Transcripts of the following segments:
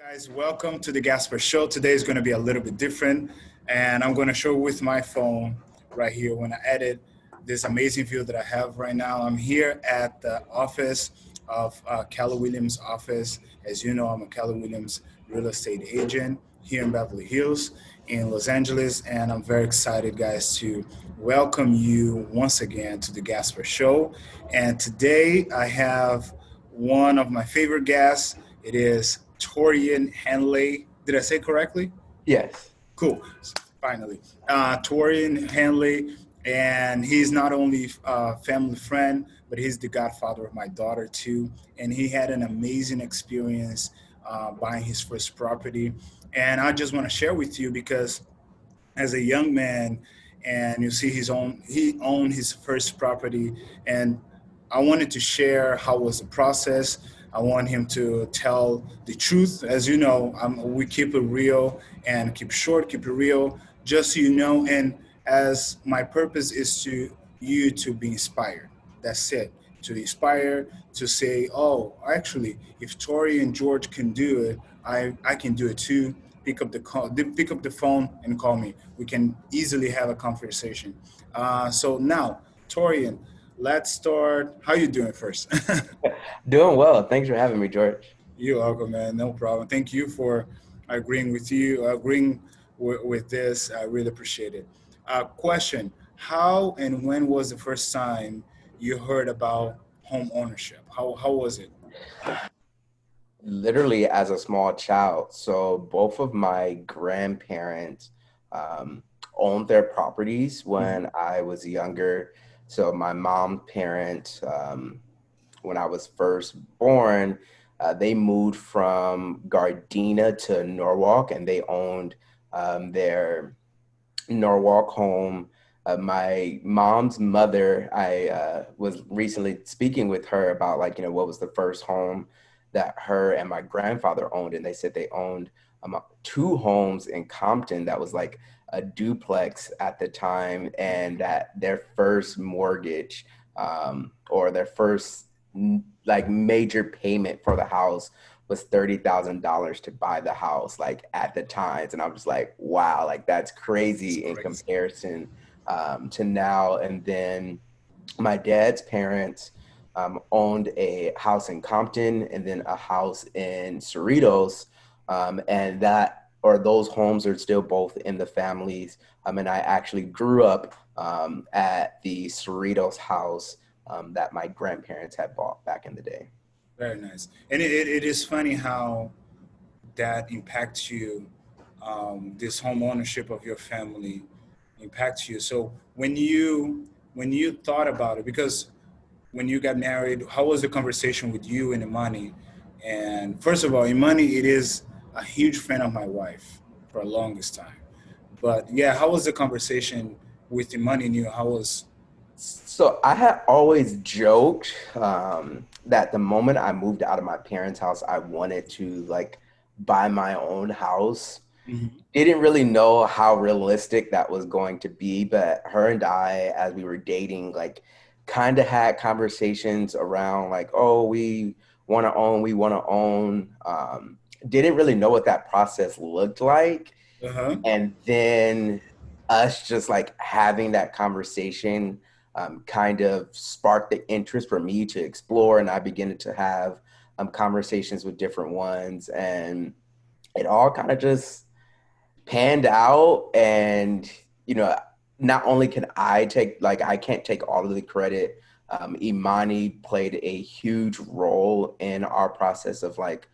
Guys, welcome to the Gaspar Show. Today is going to be a little bit different, and I'm going to show with my phone right here when I edit this amazing view that I have right now. I'm here at the office of Keller Williams' office. As you know, I'm a Keller Williams real estate agent here in Beverly Hills in Los Angeles, and I'm very excited, guys, to welcome you once again to the Gaspar Show. And today I have one of my favorite guests. It is Taurrean Hundley. Did I say correctly? Yes. Cool. Finally. Taurrean Hundley. And he's not only a family friend, but he's the godfather of my daughter too. And he had an amazing experience buying his first property. And I just want to share with you because as a young man, and you see he owned his first property, and I wanted to share how was the process. I want him to tell the truth. As you know, we keep it real and keep short, keep it real, just so you know. And as my purpose is to you to be inspired. That's it. To inspire, to say, oh, actually, if Tori and George can do it, I can do it too. Pick up the phone and call me. We can easily have a conversation. So now, Torian, let's start. How you doing first? Doing well. Thanks for having me, George. You're welcome, man. No problem. Thank you for agreeing with this. I really appreciate it. Question: how and when was the first time you heard about home ownership? How was it? Literally as a small child. So both of my grandparents um, owned their properties Mhm. when I was younger. So my mom's parents, when I was first born, they moved from Gardena to Norwalk, and they owned their Norwalk home. My mom's mother, I was recently speaking with her about what was the first home that her and my grandfather owned, and they said they owned two homes in Compton that was like a duplex at the time, and that their first mortgage or their first like major payment for the house was $30,000 to buy the house, like at the times. And I'm just like, wow, like that's It's crazy in crazy. comparison to now. And then my dad's parents owned a house in Compton and then a house in Cerritos. And that, or those homes are still both in the families. And I actually grew up at the Cerritos house that my grandparents had bought back in the day. Very nice. And it is funny how that impacts you. This home ownership of your family impacts you. So when you thought about it, because when you got married, how was the conversation with you and Imani? And first of all, Imani, it is a huge fan of my wife for the longest time. But yeah, how was the conversation with Imani and you? How was? So I had always joked that the moment I moved out of my parents' house, I wanted to like buy my own house. Mhm. Didn't really know how realistic that was going to be, but her and I, as we were dating, like kind of had conversations around like, oh, we want to own. Didn't really know what that process looked like. Uh-huh. And then us just like having that conversation kind of sparked the interest for me to explore. And I began to have conversations with different ones. And it all kind of just panned out. And, you know, not only can I take, like, I can't take all of the credit. Imani played a huge role in our process of like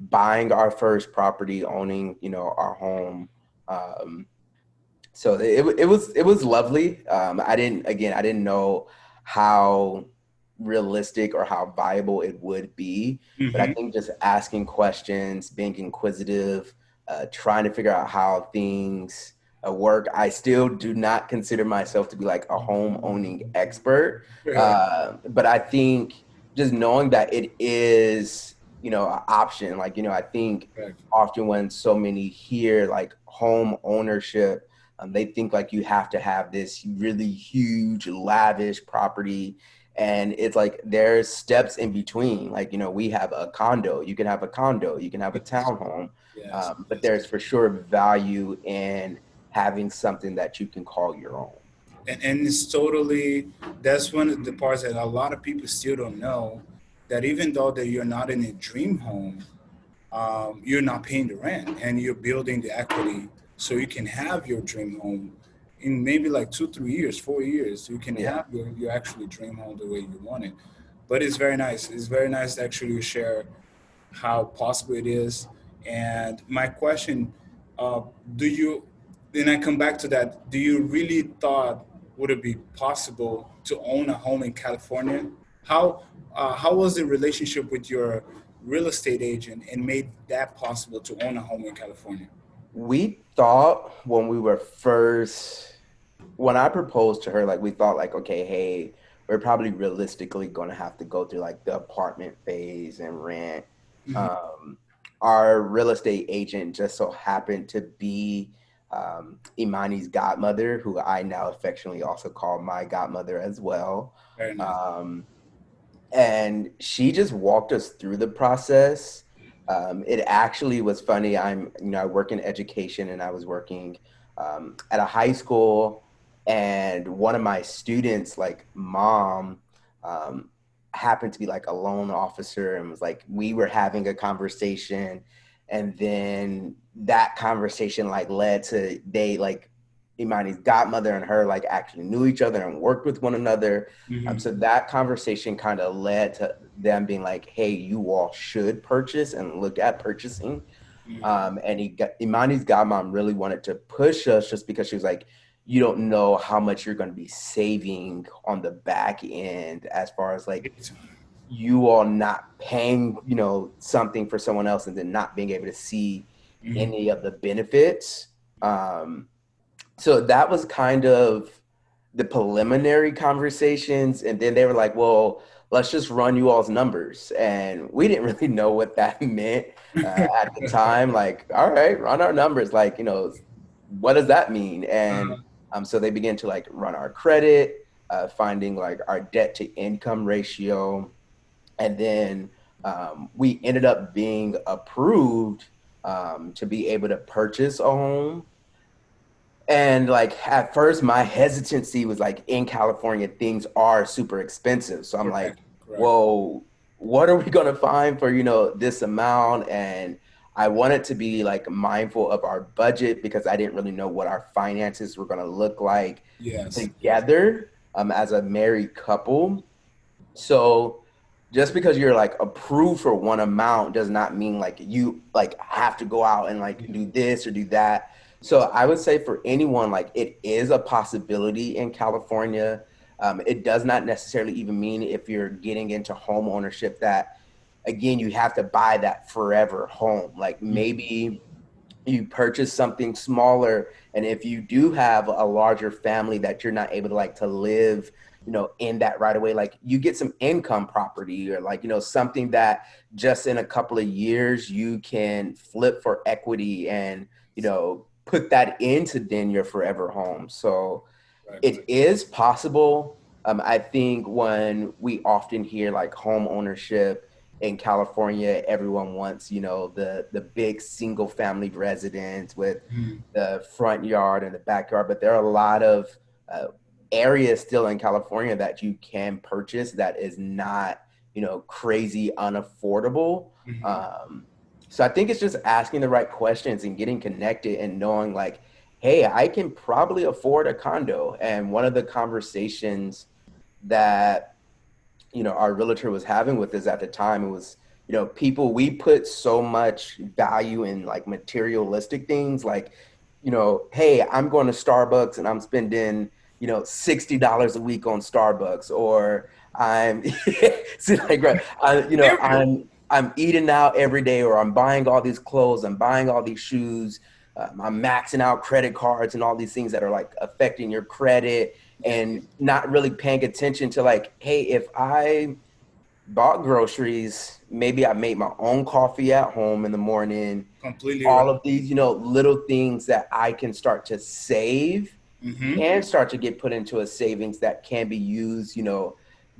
buying our first property, owning, our home. Um, so it was lovely. I didn't know how realistic or how viable it would be, but I Hmm. think just asking questions, being inquisitive, trying to figure out how things work. I still do not consider myself to be like a home owning expert, Yeah. but I think just knowing that it is, an option. Like, I think Correct. often when so many hear like home ownership, they think like you have to have this really huge, lavish property. And it's like there's steps in between. Like, we have a condo, you can have a condo, you can have a Yes, townhome. yes, But yes. there's for sure value in having something that you can call your own. And it's totally, that's one of the parts that a lot of people still don't know, that even though that you're not in a dream home, you're not paying the rent and you're building the equity so you can have your dream home in maybe like 2 3 years 4 years. You can Yeah. have your actually dream home the way you want it. But it's very nice, it's very nice to actually share how possible it is. And my question, uh, do you, then I come back to that, do you really thought would it be possible to own a home in California? How was the relationship with your real estate agent and made that possible to own a home in California? We thought when I proposed to her, like we thought like, okay, hey, we're probably realistically going to have to go through like the apartment phase and rent. Mhm. Um, our real estate agent just so happened to be Imani's godmother, who I now affectionately also call my godmother as well. Very nice. Um, and she just walked us through the process. It actually was funny. I work in education, and I was working at a high school, and one of my students, like mom, um, happened to be like a loan officer, and was like, we were having a conversation, and then that conversation like led to they like Imani's godmother and her like actually knew each other and worked with one another. So Hmm. that conversation kind of led to them being like, hey, you all should purchase and look at purchasing. And Imani's godmom really wanted to push us just because she was like, you don't know how much you're going to be saving on the back end as far as like you all not paying, something for someone else and then not being able to see Hmm. any of the benefits. Um, so that was kind of the preliminary conversations. And then they were like, well, let's just run you all's numbers. And we didn't really know what that meant at the time. Like, all right, run our numbers. Like, what does that mean? And so they began to like run our credit, finding like our debt to income ratio. And then we ended up being approved to be able to purchase a home. And like at first, my hesitancy was like in California, things are super expensive. So I'm like, Correct, correct. whoa, what are we gonna find for, this amount? And I wanted to be like mindful of our budget because I didn't really know what our finances were gonna look like Yes, yes. together as a married couple. So just because you're like approved for one amount does not mean like you like have to go out and like do this or do that. So I would say for anyone, like it is a possibility in California. It does not necessarily even mean if you're getting into home ownership that again you have to buy that forever home. Like Mhm. maybe you purchase something smaller, and if you do have a larger family that you're not able to like to live in that right away, like you get some income property or like something that just in a couple of years you can flip for equity and put that into then your forever home. So Right, it is possible. I think when we often hear like home ownership in California, everyone wants, the big single family residence with right. the front yard and the backyard. But there are a lot of uh, areas still in California that you can purchase that is not, crazy unaffordable. Hmm. So I think it's just asking the right questions and getting connected and knowing like, hey, I can probably afford a condo. And one of the conversations that, our realtor was having with us at the time, it was, people, we put so much value in like materialistic things like, hey, I'm going to Starbucks and I'm spending, $60 a week on Starbucks, or I'm, see, like, right, Period. I'm eating out every day, or I'm buying all these clothes, I'm buying all these shoes, I'm maxing out credit cards and all these things that are like affecting your credit Yeah, and not really paying attention to like, hey, if I bought groceries, maybe I made my own coffee at home in the morning, completely right. all of these, little things that I can start to save Hmm. can start to get put into a savings that can be used,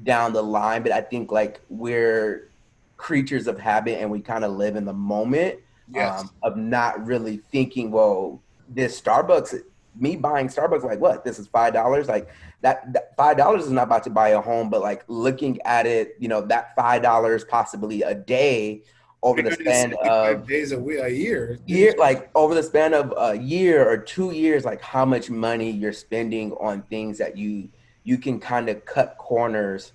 down the line, but I think like we're creatures of habit and we kind of live in the moment, Yes. of not really thinking, well, this Starbucks, me buying Starbucks, like what? This is $5. Like that $5 is not about to buy a home, but like looking at it, that $5 possibly a day over the span 365 of days a week, a year. like over the span of a year or 2 years, like how much money you're spending on things that you can kind of cut corners.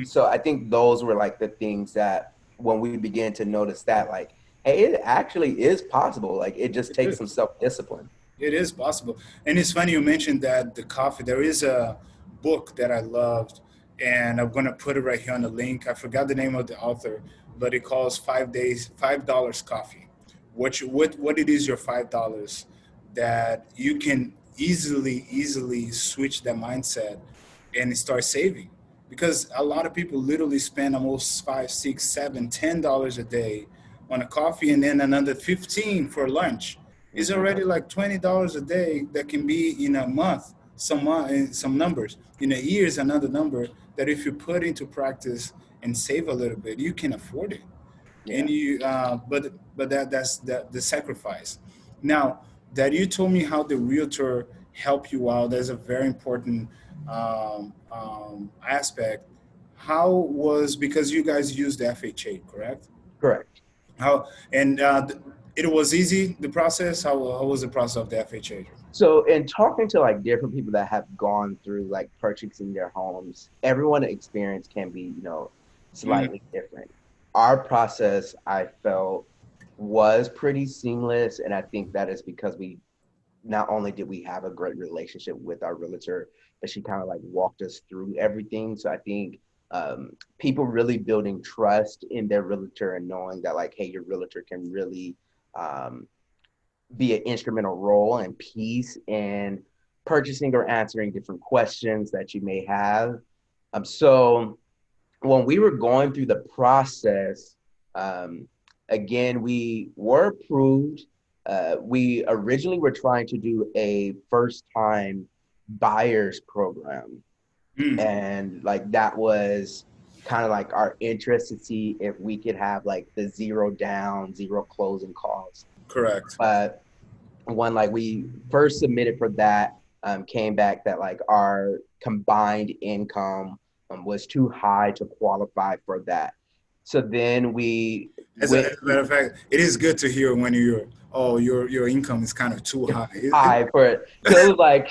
So I think those were like the things that when we began to notice that, like, hey, it actually is possible. Like it just It takes some is. self-discipline. It is possible. And it's funny you mentioned that the coffee. There is a book that I loved, and I'm gonna put it right here on the link. I forgot the name of the author, but it calls 5 days, $5 coffee. What it is your $5 that you can easily switch that mindset and start saving. Because a lot of people literally spend almost five, six, seven, $10 a day on a coffee and then another 15 for lunch. It's Hmm. already like $20 a day that can be in a month, some numbers. In a year is another number that if you put into practice and save a little bit, you can afford it. And Yeah. you but that's the sacrifice. Now that you told me how the realtor helped you out, that's a very important aspect. How was, because you guys used the FHA, correct? Correct. How, and it was easy, the process. How was the process of the FHA? So in talking to like different people that have gone through like purchasing their homes, everyone's experience can be, Mhm. slightly different. Our process, I felt, was pretty seamless. And I think that is because we not only did we have a great relationship with our realtor, but she kind of like walked us through everything. So I think people really building trust in their realtor and knowing that like, hey, your realtor can really um, be an instrumental role and piece in purchasing or answering different questions that you may have. So when we were going through the process, um, again, we were approved. We originally were trying to do a first time buyers program. Mm, And like that was kind of like our interest to see if we could have like the zero down, zero closing costs. correct. But when like we first submitted for that, came back that like our combined income was too high to qualify for that. So then we As went a matter of fact, it is good to hear when you're, oh, your income is kind of too high. high for it. So it was like,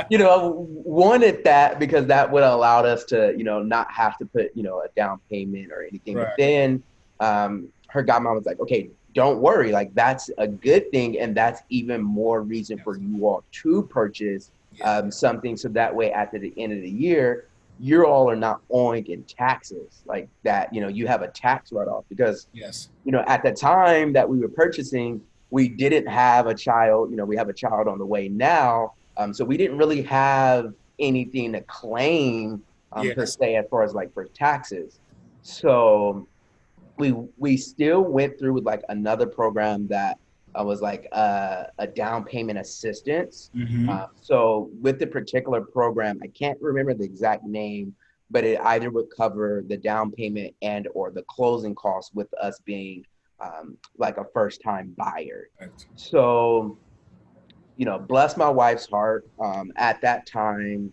wanted that because that would have allowed us to, not have to put, a down payment or anything. But Right. then her godmom was like, okay, don't worry. Like that's a good thing. And that's even more reason for Yes. you all to purchase Yeah. something. So that way, at the end of the year, you all are not owing in taxes like that. You have a tax write-off because, Yes. at the time that we were purchasing, we didn't have a child. We have a child on the way now. So we didn't really have anything to claim per Yes. se as far as like for taxes. So we still went through with like another program that was like a down payment assistance. Mm-hmm. So with the particular program, I can't remember the exact name, but it either would cover the down payment and or the closing costs with us being like a first time buyer. Correct. So bless my wife's heart. At that time,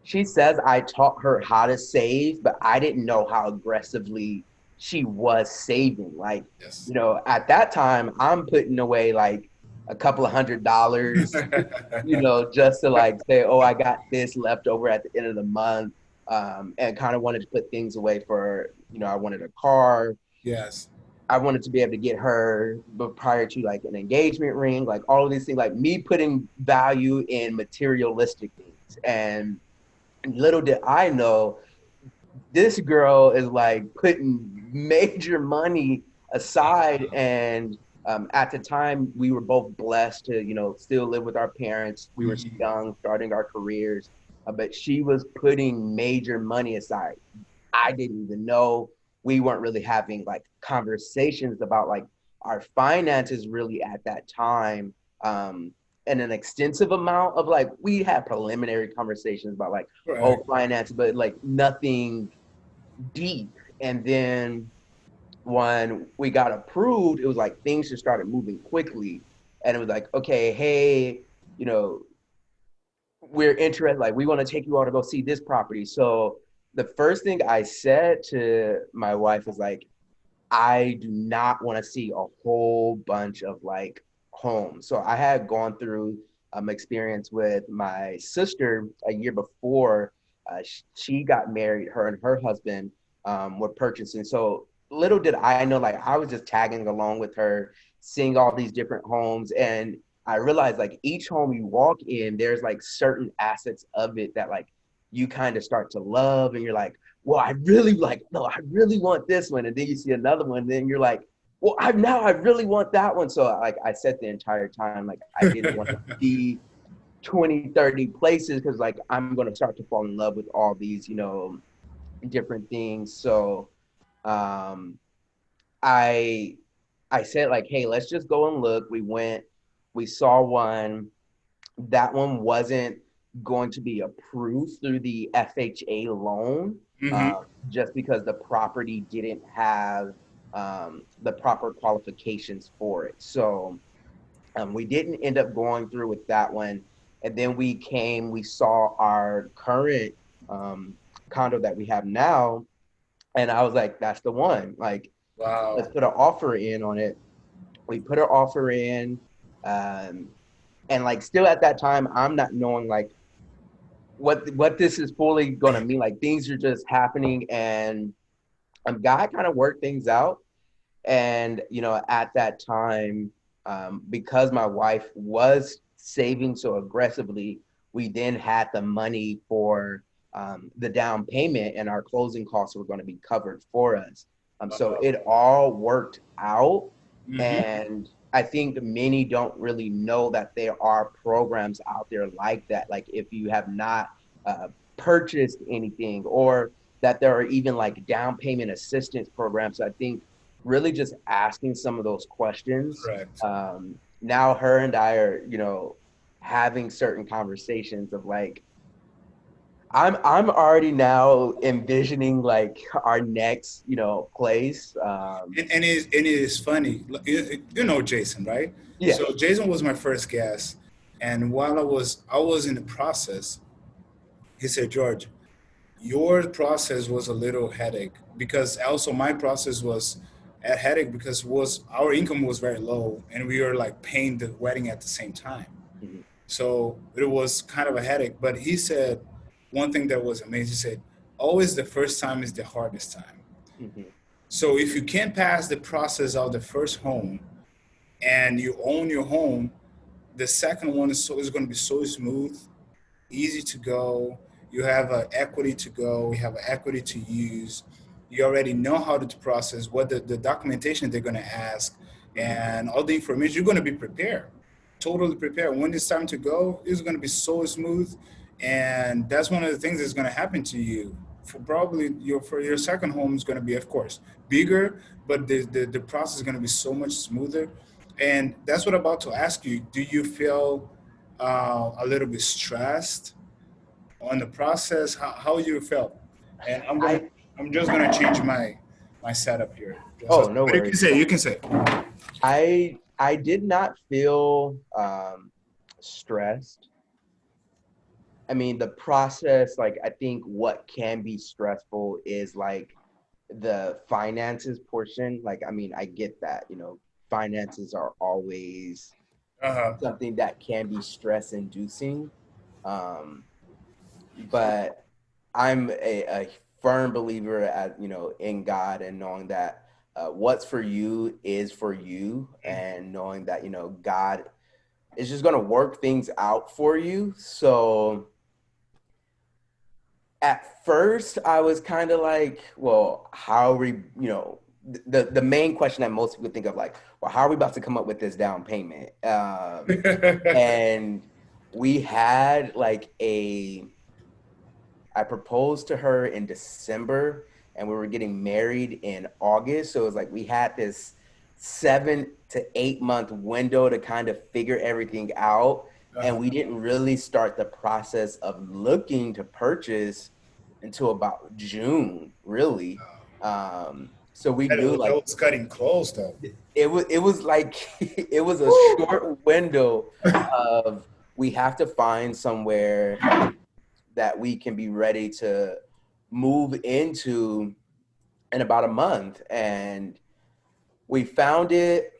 she says I taught her how to save, but I didn't know how aggressively she was saving. Like, Yes. at that time, I'm putting away like a couple of $100, just to like say, oh, I got this left over at the end of the month. And kind of wanted to put things away for, I wanted a car. Yes. I wanted to be able to get her, but prior to like an engagement ring, like all of these things, like me putting value in materialistic things. And little did I know, this girl is like putting major money aside. And at the time, we were both blessed to, still live with our parents. We were Mhm. young, starting our careers, but she was putting major money aside. I didn't even know. We weren't really having like conversations about like our finances really at that time. and an extensive amount of like, we had preliminary conversations about like, Right. oh, finance, but like nothing deep. And then when we got approved, it was like things just started moving quickly. And it was like, okay, hey, you know, we're interested, like, we want to take you all to go see this property. So the first thing I said to my wife was like, I do not want to see a whole bunch of like homes. So I had gone through experience with my sister a year before. She got married, her and her husband were purchasing. So little did I know, like I was just tagging along with her, seeing all these different homes. And I realized like each home you walk in, there's like certain assets of it that like you kind of start to love. And you're like, well, I really like, no, I really want this one. And then you see another one, and then you're like, well, I really want that one. So like I said the entire time, like I didn't want to see 20, 30 places because like I'm going to start to fall in love with all these, you know, different things. So um, I I said like, hey, let's just go and look. We went, we saw one. That one wasn't going to be approved through the FHA loan, Hmm. just because the property didn't have the proper qualifications for it. So we didn't end up going through with that one. And then we saw our current um, condo that we have now. And I was like, that's the one. Like, let's Wow. put an offer in on it. We put our offer in. Um, and like still at that time, I'm not knowing like what this is fully gonna mean. Like things are just happening, and God kind of worked things out. And you know, at that time, because my wife was saving so aggressively, we then had the money for the down payment, and our closing costs were going to be covered for us. So Wow. it all worked out. Hmm. And I think many don't really know that there are programs out there like that. Like if you have not uh, purchased anything, or that there are even like down payment assistance programs. I think really just asking some of those questions. Correct. Now her and I are, you know, having certain conversations of like, I'm already now envisioning like our next, you know, place. And it is funny. You know Jason, right? Yeah. So Jason was my first guest, and while I was in the process, he said, George, your process was a little headache because also my process was a headache because was our income was very low and we were like paying the wedding at the same time. Mhm, So it was kind of a headache. But he said one thing that was amazing. He said, always the first time is the hardest time. mhm, So if you can't pass the process of the first home and you own your home, the second one is going to be so smooth, easy to go. You have equity to go. You have equity to use. You already know how to process what the documentation they're going to ask mhm. and all the information. You're going to be prepared, totally prepared. When it's time to go, it's going to be so smooth. And that's one of the things that's going to happen to you. For probably your second home is going to be, of course, bigger, but the process is going to be so much smoother. And that's what I'm about to ask you. Do you feel a little bit stressed on the process? How you felt? And I I'm just gonna change my setup here. Oh, no But you can worries. say, you can say. I did not feel stressed. I mean, the process, like, I think what can be stressful is like the finances portion. Like, I mean, I get that, you know, finances are always Uh-huh. something that can be stress inducing. Um, but I'm a firm believer at, you know, in God, and knowing that what's for you is for you, and knowing that, you know, God is just going to work things out for you. So, at first I was kind of like, well, how are we, you know, the main question that most people think of, like, well, how are we about to come up with this down payment? And we had like I proposed to her in December, and we were getting married in August. So it was like we had this 7 to 8 month window to kind of figure everything out. and we didn't really start the process of looking to purchase until about June, really. So we knew That like was cutting close, though. it was like it was a Woo! short window of we have to find somewhere that we can be ready to move into in about a month. And we found it.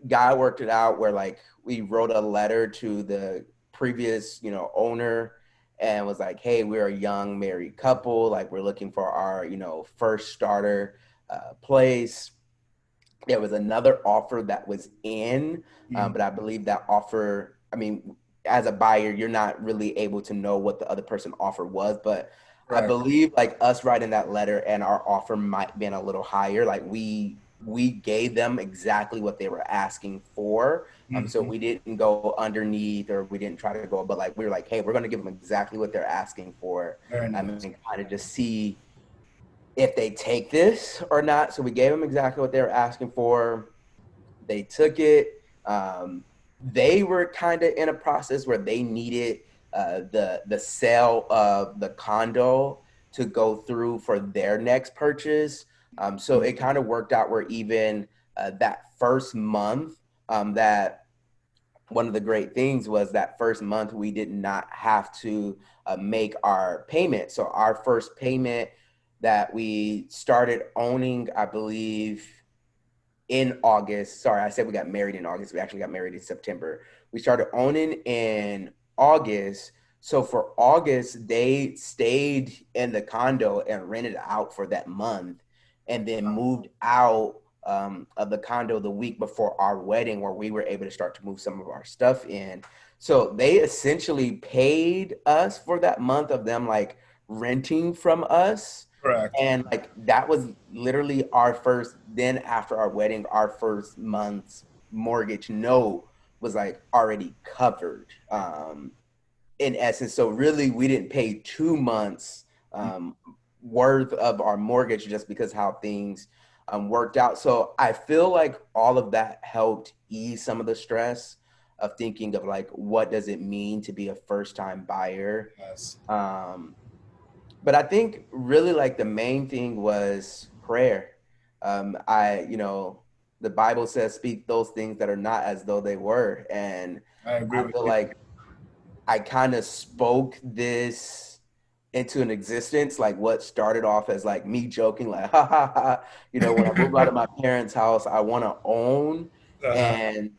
Guy worked it out where like we wrote a letter to the previous, owner, and was like, hey, we're a young married couple. Like, we're looking for our, first starter place. There was another offer that was in, but I believe that offer, I mean, as a buyer, you're not really able to know what the other person offer was, but I Right. believe like us writing that letter and our offer might have been a little higher. Like we gave them exactly what they were asking for. So Mm-hmm. we didn't go underneath or we didn't try to go, but like we were like, hey, we're going to give them exactly what they're asking for. Very And nice. kind of just see if they take this or not. So we gave them exactly what they were asking for. They took it. They were kind of in a process where they needed the sale of the condo to go through for their next purchase. So it kind of worked out where even that first month, that one of the great things was that first month we did not have to make our payment. So our first payment that we started owning, I believe, in August. Sorry, I said we got married in August. We actually got married in September. We started owning in August. So for August, they stayed in the condo and rented out for that month and then moved out of the condo the week before our wedding, where we were able to start to move some of our stuff in. So they essentially paid us for that month of them like renting from us. Correct. And like that was literally our first, then after our wedding, our first month's mortgage note was like already covered, in essence. So really we didn't pay 2 months worth of our mortgage just because how things worked out. So I feel like all of that helped ease some of the stress of thinking of like, what does it mean to be a first time buyer? Yes. But I think really like the main thing was prayer. The Bible says, speak those things that are not as though they were. And I agree I with feel you. like I kind of spoke this into an existence, like what started off as like me joking, like, ha ha ha, when I move out of my parents' house, I want to own. Uh-huh. And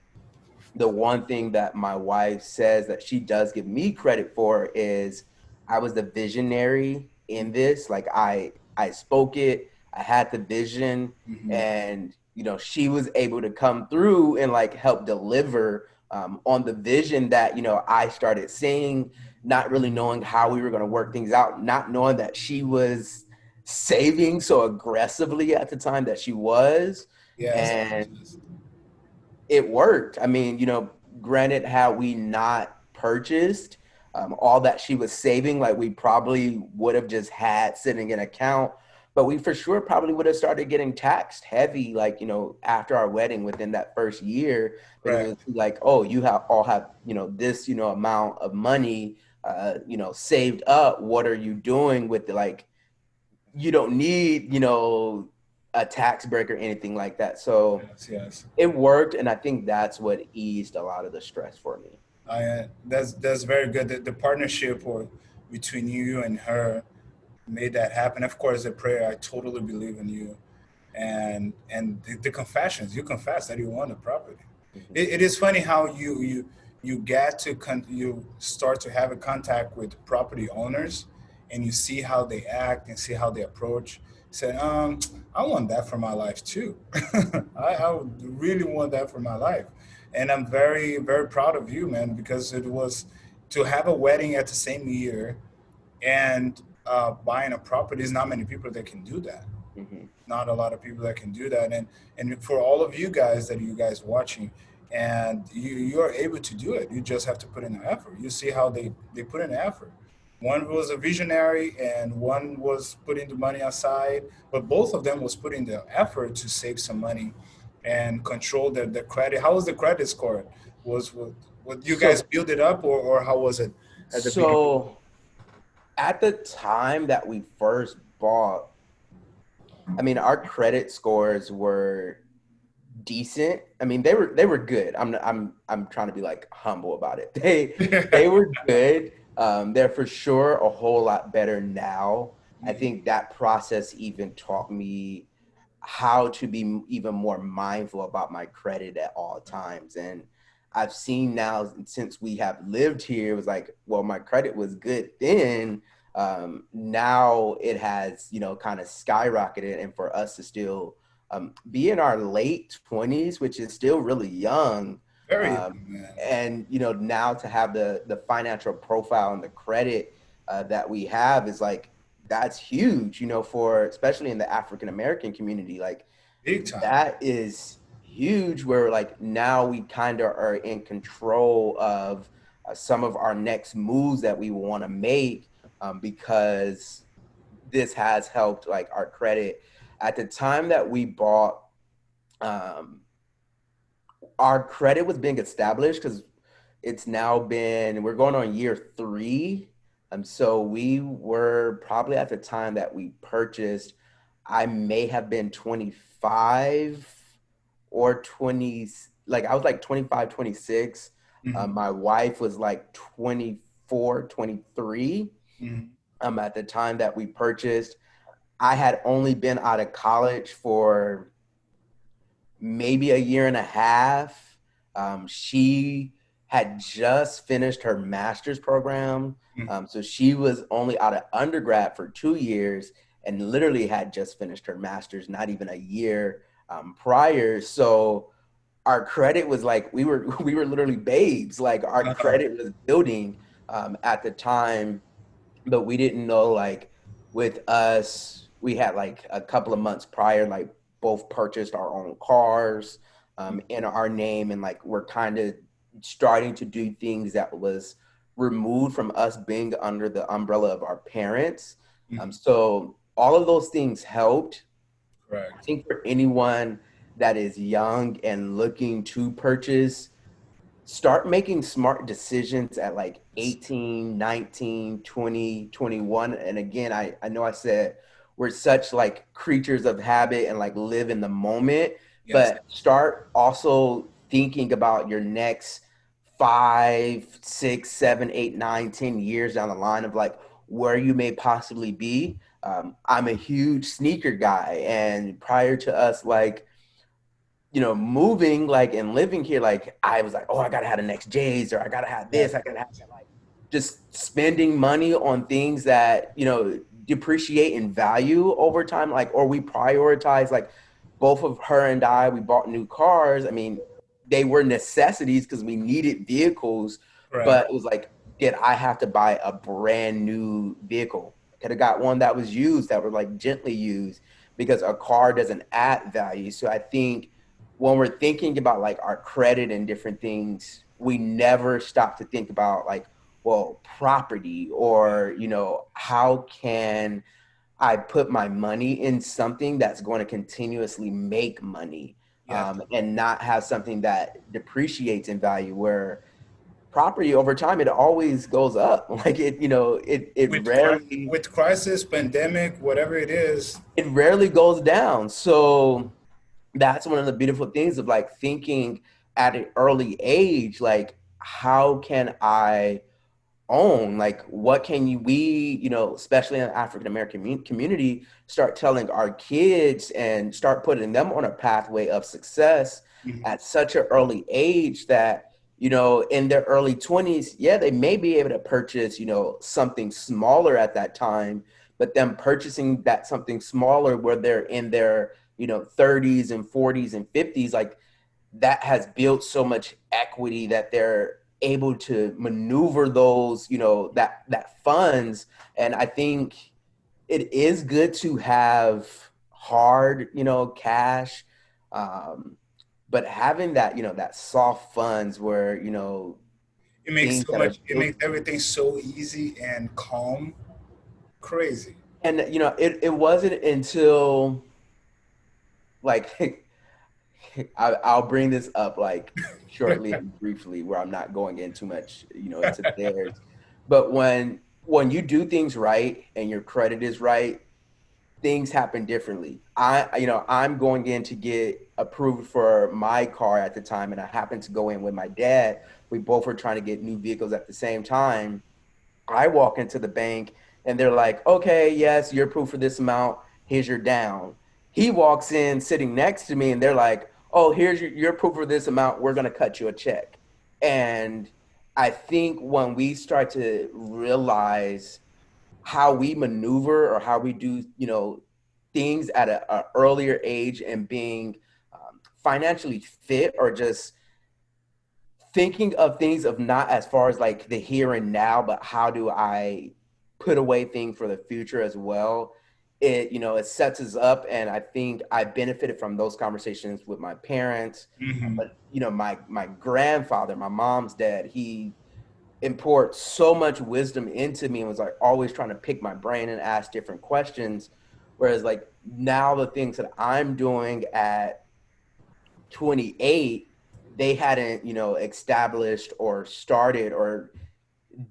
the one thing that my wife says that she does give me credit for is I was the visionary in this. Like I spoke it, I had the vision, Mm-hmm. and she was able to come through and like help deliver on the vision that I started seeing, not really knowing how we were going to work things out, not knowing that she was saving so aggressively at the time that she was. Yes. And it worked. I mean, granted, had we not purchased all that she was saving, like we probably would have just had sitting in account, but we for sure probably would have started getting taxed heavy, like, after our wedding within that first year, because it Correct. was like, oh, you have, this, amount of money, saved up. What are you doing with like, you don't need, a tax break or anything like that. So, Yes. Yes. it worked, and I think that's what eased a lot of the stress for me. That's very good. The partnership or between you and her made that happen. Of course, the prayer. I totally believe in you, and the confessions. You confess that you want the property. Mhm. It is funny how you get to you start to have a contact with property owners, and you see how they act and see how they approach. Say, I want that for my life too. I would really want that for my life, and I'm very very proud of you, man, because it was to have a wedding at the same year and buying a property is not many people that can do that. Mhm. Not a lot of people that can do that, and for all of you guys that you guys watching, and you're able to do it. You just have to put in the effort. You see how they put in the effort. One was a visionary and one was putting the money aside, but both of them was putting the effort to save some money and control the credit. How was the credit score? Was Well, you guys So, build it up, or how was it at the beginning? so at the time that we first bought, I mean, our credit scores were decent. I mean, they were good. I'm trying to be like humble about it. They were good. They're for sure a whole lot better now. I Mhm. think that process even taught me how to be even more mindful about my credit at all times. And I've seen now since we have lived here, it was like, well, my credit was good then. Now it has, kind of skyrocketed. And for us to still be in our late 20s, which is still really young, Very, um, man. and now to have the financial profile and the credit that we have is like that's huge, for especially in the African American community. Like Big time. that is huge where like now we kind of are in control of some of our next moves that we want to make because this has helped like our credit. At the time that we bought, um, our credit was being established because it's now been, we're going on year 3. So we were probably at the time that we purchased, I may have been 25 or 20, like I was like 25, 26. Hmm. My wife was like 24, 23. Hmm. At the time that we purchased. I had only been out of college for maybe a year and a half. She had just finished her master's program. So she was only out of undergrad for 2 years and literally had just finished her master's, not even a year prior. So our credit was like we were literally babes. Like our Uh, credit was building at the time, but we didn't know like with us we had like a couple of months prior like both purchased our own cars in our name, and like we're kind of starting to do things that was removed from us being under the umbrella of our parents. mhm. So all of those things helped. I Correct. think for anyone that is young and looking to purchase, start making smart decisions at like Yes. 18, 19, 20, 21. And again, I know I said we're such like creatures of habit and like live in the moment, Yes. but start also thinking about your next 5, 6, 7, 8, 9, 10 years down the line of like where you may possibly be. I'm a huge sneaker guy, and prior to us like moving like and living here, like I was like, oh, I gotta have the next J's, or I gotta have Yes. this, I gotta have that. Like just spending money on things that depreciate in value over time, like, or we prioritize like both of her and I, we bought new cars. I mean, they were necessities because we needed vehicles, Correct. but it was like, did I have to buy a brand new vehicle? I could have got one that was used, that were like gently used, because a car doesn't add value. So I think when we're thinking about like our credit and different things, we never stop to think about like, well, property, or, how can I put my money in something that's going to continuously make money, Yes. and not have something that depreciates in value, where property over time, it always goes up. Like it rarely, With crisis, pandemic, whatever it is. it rarely goes down. So that's one of the beautiful things of like thinking at an early age, like how can I own, like what can we, especially in the African American community, start telling our kids and start putting them on a pathway of success Mhm. at such an early age that in their early 20s, yeah, they may be able to purchase something smaller at that time, but them purchasing that something smaller where they're in their 30s and 40s and 50s, like that has built so much equity that they're able to maneuver those, that funds. And I think it is good to have hard, cash, um, but having that, that soft funds where, It makes things so that are much. It built. makes everything so easy and calm. Crazy. And it wasn't until like I'll bring this up, like shortly and briefly, where I'm not going in too much, into theirs. But when you do things right and your credit is right, things happen differently. I'm going in to get approved for my car at the time, and I happened to go in with my dad. We both were trying to get new vehicles at the same time. I walk into the bank and they're like, okay, yes, you're approved for this amount. Here's your down. He walks in sitting next to me and they're like, oh, here's you're approved for this amount. We're going to cut you a check. And I think when we start to realize how we maneuver or how we do, things at a earlier age and being financially fit, or just thinking of things of not as far as like the here and now, but how do I put away things for the future as well. It sets us up. And I think I benefited from those conversations with my parents. Hmm. But, my grandfather, my mom's dad, he poured so much wisdom into me and was like always trying to pick my brain and ask different questions. Whereas like now the things that I'm doing at 28, they hadn't, established or started or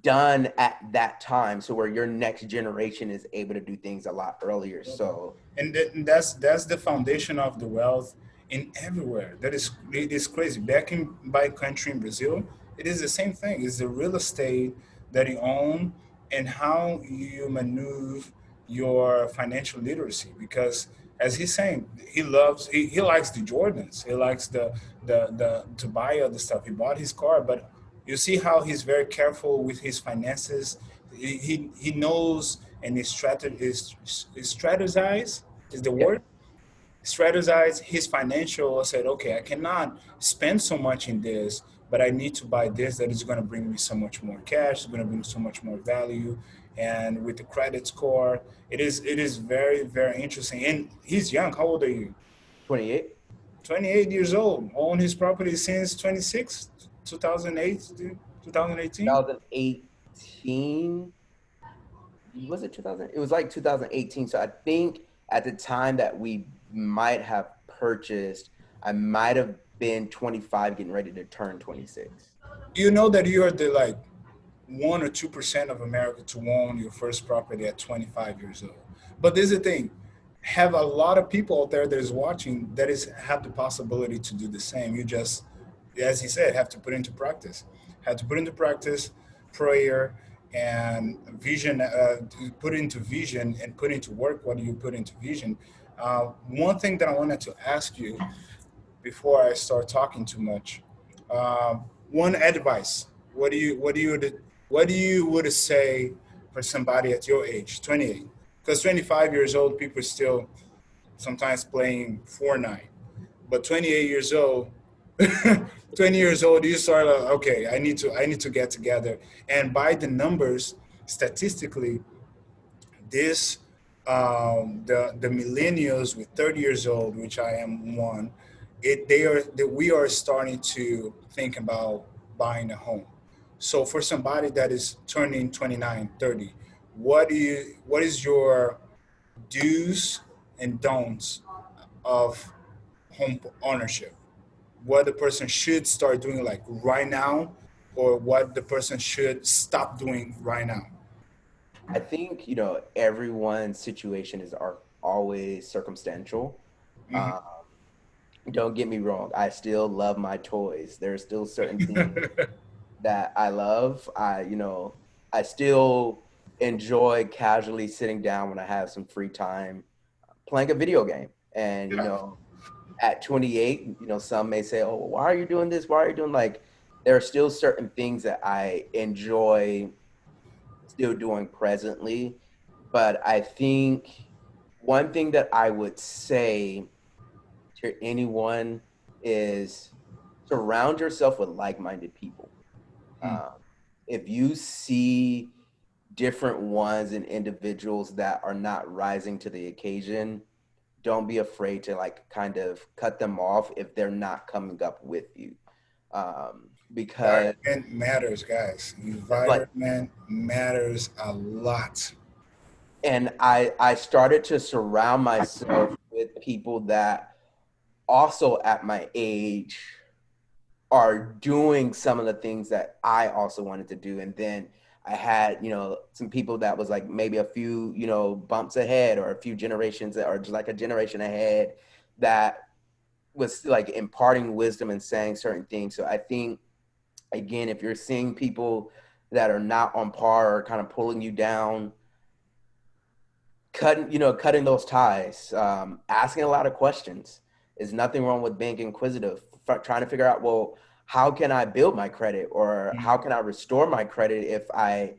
done at that time. So where your next generation is able to do things a lot earlier. So And that's the foundation of the wealth in everywhere. That is, it is crazy. Back in my country in Brazil, it is the same thing. It's the real estate that you own and how you maneuver your financial literacy. Because as he's saying, he likes the Jordans. He likes the to buy other stuff. He bought his car, but you see how he's very careful with his finances. He knows and he strategize is the yeah, word. Strategize his financial. Said, okay, I cannot spend so much in this, but I need to buy this that is going to bring me so much more cash. It's going to bring so much more value. And with the credit score, it is very very interesting. And he's young. How old are you? 28, 28 years old. Own his property since 26, 2008, 2018. 2018, was it 2000? It was like 2018. So I think at the time that we might have purchased, I might have been 25 getting ready to turn 26. You know that you are the like 1 or 2% of America to own your first property at 25 years old. But this is the thing: have a lot of people out there that is watching that is have the possibility to do the same. You just, as he said, have to put into practice. Have to put into practice prayer and vision. Put into vision and put into work what you put into vision. One thing that I wanted to ask you before I start talking too much. One advice. What do you would say for somebody at your age, 28? Because 25 years old, people still sometimes playing Fortnite, but 28 years old, 20 years old, you start okay. I need to get together, and by the numbers, statistically, this the millennials with 30 years old, which I am one, we are starting to think about buying a home. So for somebody that is turning 29, 30, what is your do's and don'ts of home ownership? What the person should start doing like right now, or what the person should stop doing right now? I think, everyone's situation are always circumstantial. Mhm. Um, don't get me wrong. I still love my toys. There are still certain things that I love. I still enjoy casually sitting down when I have some free time, playing a video game. And, Yeah. at 28, some may say, oh, well, why are you doing this? Why are you doing like, there are still certain things that I enjoy still doing presently. But I think one thing that I would say to anyone is surround yourself with like-minded people. Hmm. Um, if you see different ones and individuals that are not rising to the occasion, don't be afraid to like kind of cut them off if they're not coming up with you. Because Environment matters, guys. like, Environment matters a lot. and I started to surround myself with people that also at my age are doing some of the things that I also wanted to do. And then I had, some people that was like maybe a few, bumps ahead, or a few generations, or just like a generation ahead, that was like imparting wisdom and saying certain things. So I think, again, if you're seeing people that are not on par or kind of pulling you down, cutting those ties, asking a lot of questions. Is nothing wrong with being inquisitive, trying to figure out, well, how can I build my credit, or how can I restore my credit if I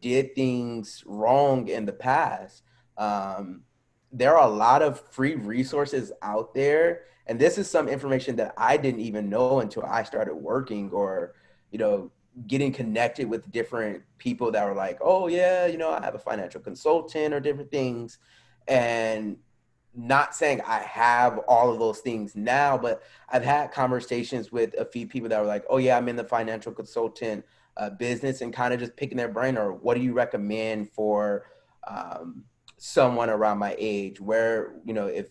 did things wrong in the past. um, there are a lot of free resources out there, and this is some information that I didn't even know until I started working, or you know getting connected with different people that were like, oh yeah, I have a financial consultant, or different things. And not saying I have all of those things now, but I've had conversations with a few people that were like, oh yeah, I'm in the financial consultant business, and kind of just picking their brain, or what do you recommend for um, someone around my age, where, if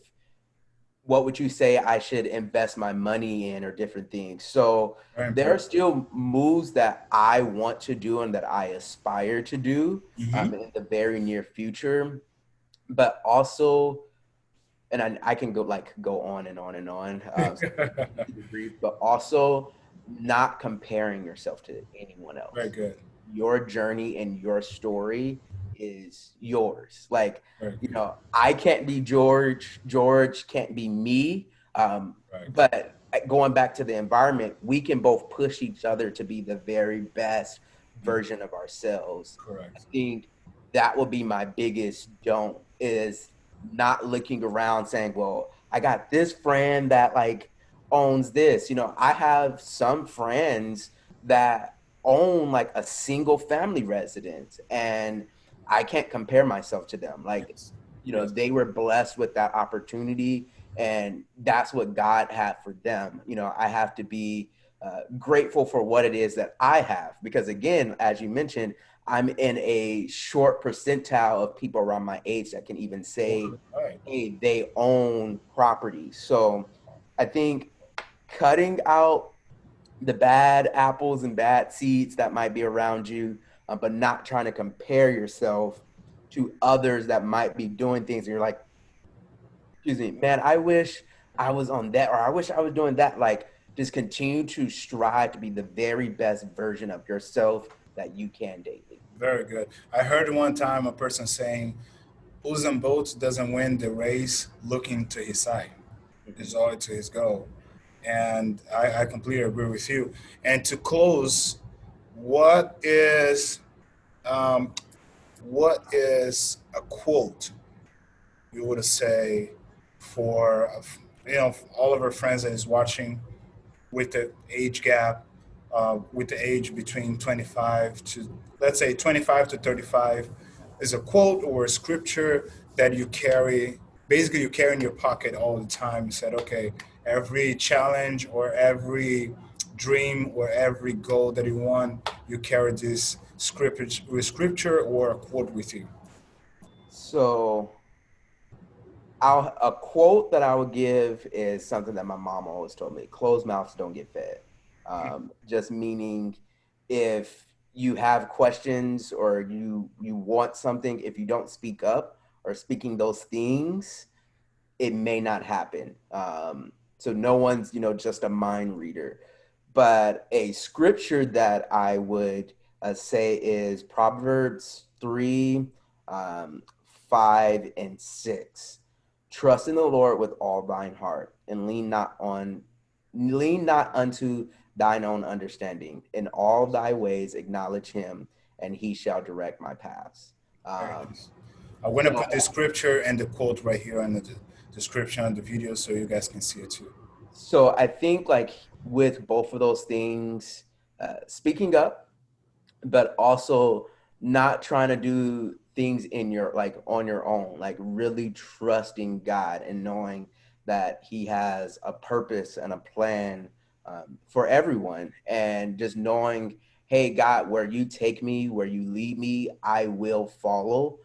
what would you say I should invest my money in, or different things. So Very there are important. still moves that I want to do and that I aspire to do Hmm. in the very near future. But also, and I can go on and on and on. So keep it brief, but also not comparing yourself to anyone Very else. good. Your journey and your story is yours. Like, Very good. I can't be George. George can't be me. Right. But going back to the environment, we can both push each other to be the very best Mhm. version of ourselves. I Correct. think that will be my biggest don't, is not looking around saying, well, I got this friend that like owns this. I have some friends that own like a single family residence, and I can't compare myself to them. Like, Yes. Yes. they were blessed with that opportunity, and that's what God had for them. I have to be grateful for what it is that I have, because again, as you mentioned, I'm in a short percentile of people around my age that can even say, Right. hey, they own property. So I think cutting out the bad apples and bad seeds that might be around you, but not trying to compare yourself to others that might be doing things. And you're like, excuse me, man, I wish I was on that, or I wish I was doing that. Like, just continue to strive to be the very best version of yourself that you can daily. Very good. I heard one time a person saying, Usain Bolt doesn't win the race looking to his side. It's Mhm. all to his goal. And I completely agree with you. And to close, what is um, what is a quote you would say for all of our friends that is watching with the age gap, with the age between 25 to, let's say, 25 to 35, is a quote or a scripture that you carry, basically you carry in your pocket all the time. You said, okay, every challenge or every dream or every goal that you want, you carry this scripture or a quote with you. So a quote that I would give is something that my mom always told me: closed mouths don't get fed. Just meaning, if you have questions, or you want something, if you don't speak up or speaking those things, it may not happen. So no one's, just a mind reader. But a scripture that I would say is Proverbs 3, um, 5, and 6. Trust in the Lord with all thine heart, and lean not unto thine own understanding. In all thy ways acknowledge him, and he shall direct my paths. Very Um, nice. I'm going to so put the scripture and the quote right here in the description of the video so you guys can see it too. So I think, like, with both of those things, speaking up, but also not trying to do things in your like on your own, like really trusting God and knowing that He has a purpose and a plan for everyone, and just knowing, hey, God, where you take me, where you lead me, I will follow.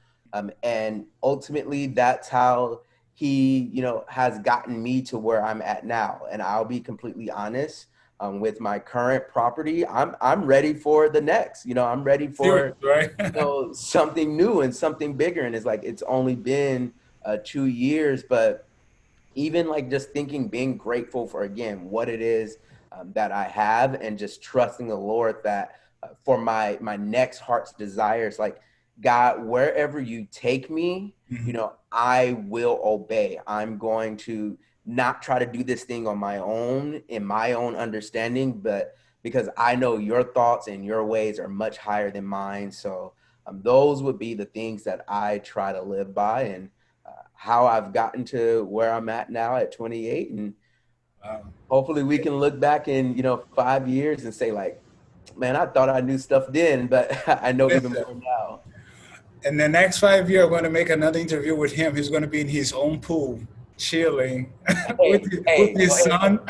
And ultimately, that's how He, has gotten me to where I'm at now. And I'll be completely honest. with my current property, I'm ready for the next. I'm ready Serious, for right? something new and something bigger. And it's like it's only been 2 years, but even like just thinking, being grateful for again what it is that I have, and just trusting the Lord that for my next heart's desires, like God, wherever you take me, Mhm. I will obey. I'm going to not try to do this thing on my own in my own understanding, but because I know your thoughts and your ways are much higher than mine. So those would be the things that I try to live by, and how I've gotten to where I'm at now at 28. And Wow. hopefully we can look back in, 5 years and say like, man, I thought I knew stuff then, but I know even Listen, more now. in the next 5 years, I'm going to make another interview with him. He's going to be in his own pool, chilling Hey, with hey, go his ahead. son,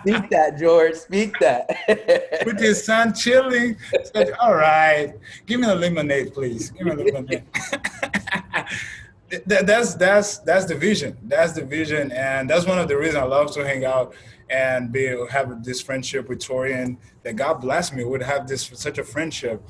Speak that, George. Speak with that. his son chilling. Said, "All right, give me a lemonade, please. Give me a lemonade." That's the vision. That's the vision, and that's one of the reasons I love to hang out and have this friendship with Taurrean. That God bless me would have this such a friendship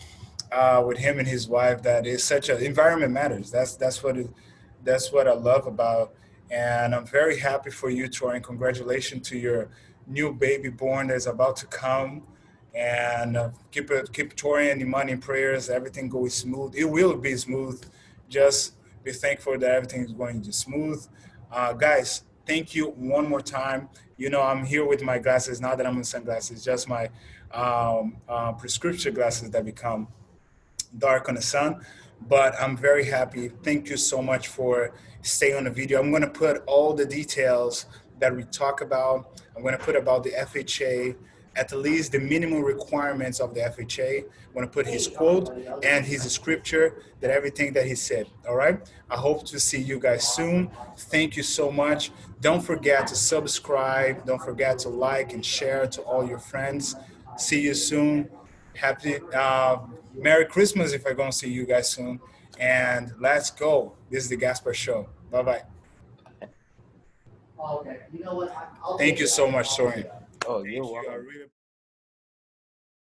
with him and his wife. That is such a environment matters. That's what I love about, and I'm very happy for you, Taurrean. Congratulations to your new baby born that's about to come. And keep Tori and Imani in prayers. Everything goes smooth. It will be smooth. Just be thankful that everything is going to smooth. Guys, thank you one more time. I'm here with my glasses. Not that I'm in sunglasses, just my prescription glasses that become dark on the sun. But I'm very happy. Thank you so much for staying on the video. I'm going to put all the details that we talk about. I'm going to put about the FHA, at least the minimum requirements of the FHA. I'm going to put his quote and his scripture, that everything that he said. All right. I hope to see you guys soon. Thank you so much. Don't forget to subscribe. Don't forget to like and share to all your friends. See you soon. Happy Merry Christmas if I don't see you guys soon. And let's go. This is the Gaspar Show. Bye bye. Thank you so much, Soren. Oh, you're Thank you. I welcome. really